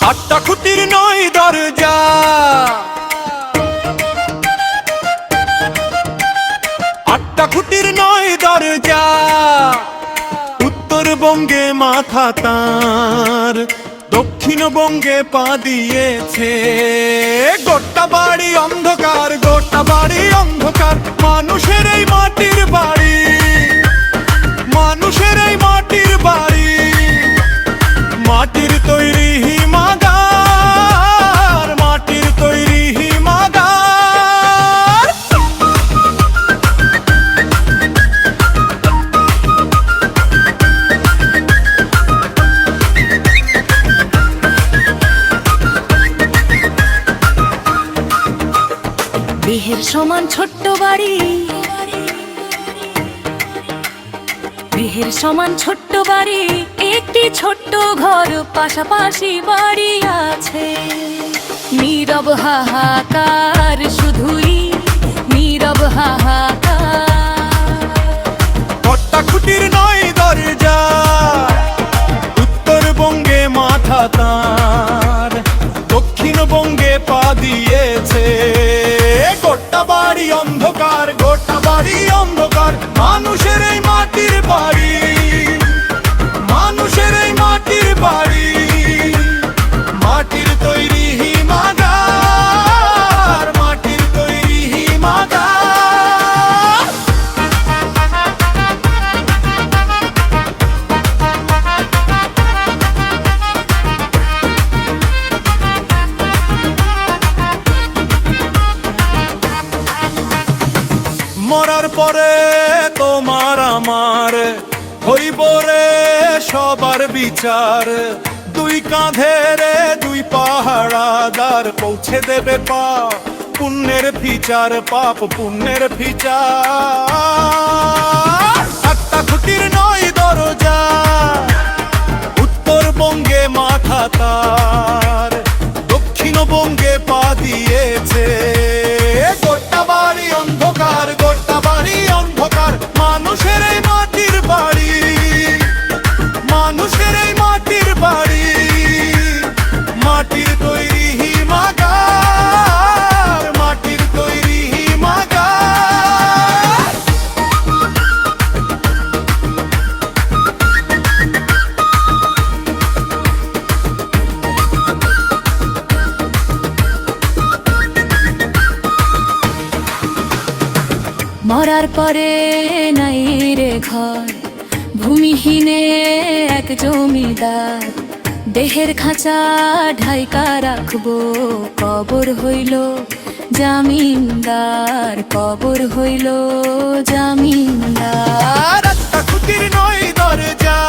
আটটা খুঁটির নয় দরজা, আটটা খুঁটির নয় দরজা। উত্তরবঙ্গে মাথা তার, দক্ষিণবঙ্গে পা দিয়েছে। গোটা বাড়ি অন্ধকার, গোটা বাড়ি অন্ধকার। মানুষের এই মাটির বাড়ি, মানুষের এই মাটির বাড়ি। মাটির তৈরি হিমাগার, মাটির তৈরি হিমাগার। দেহের সমান ছোট্ট বাড়ি, দেহের সমান ছোট্ট বাড়ি। একটি ছোট্ট ঘর, পাশাপাশি বাড়ি আছে। নীরব হাহাকার, শুধুই নীরব হাহাকার। আটটা খুঁটির নয় দরজা, উত্তরবঙ্গে মাথা তার, দক্ষিণবঙ্গে পা দিয়েছে। গোটা বাড়ি অন্ধকার, গোটা বাড়ি অন্ধকার। মানুষের এই মাটির বাড়ি, মানুষের এই মাটির বাড়ি। মাটির তৈরি হিমাগার, মাটির তৈরি হিমাগার। মরার পরে তোমার আমার হইব রে সবার বিচার। দুই কাঁধেরে দুই পাহাড়াদার, পৌঁছে দেবে পাপ পুণ্যের বিচার, পাপ পুণ্যের বিচার। আটটা খুঁটির নয় দরজা, উত্তরবঙ্গে মাথা তার, দক্ষিণবঙ্গে পা দিয়েছে। গোটা বাড়ি অন্ধকার, গোটা বাড়ি অন্ধকার। মানুষের এই মাটির বাড়ি, মানুষের এই মাটির বাড়ি। মাটির তৈরি হিমাগার, মাটির তৈরি হিমাগার। মরার পরে নাই রে ঘর, ভূমিহীনে এক জমিদার। দেহের খাঁচা ঢাইকা রাখবো, কবর হইল জামিনদার, কবর হইল জামিনদার। আটটা খুঁটির নয় দরজা,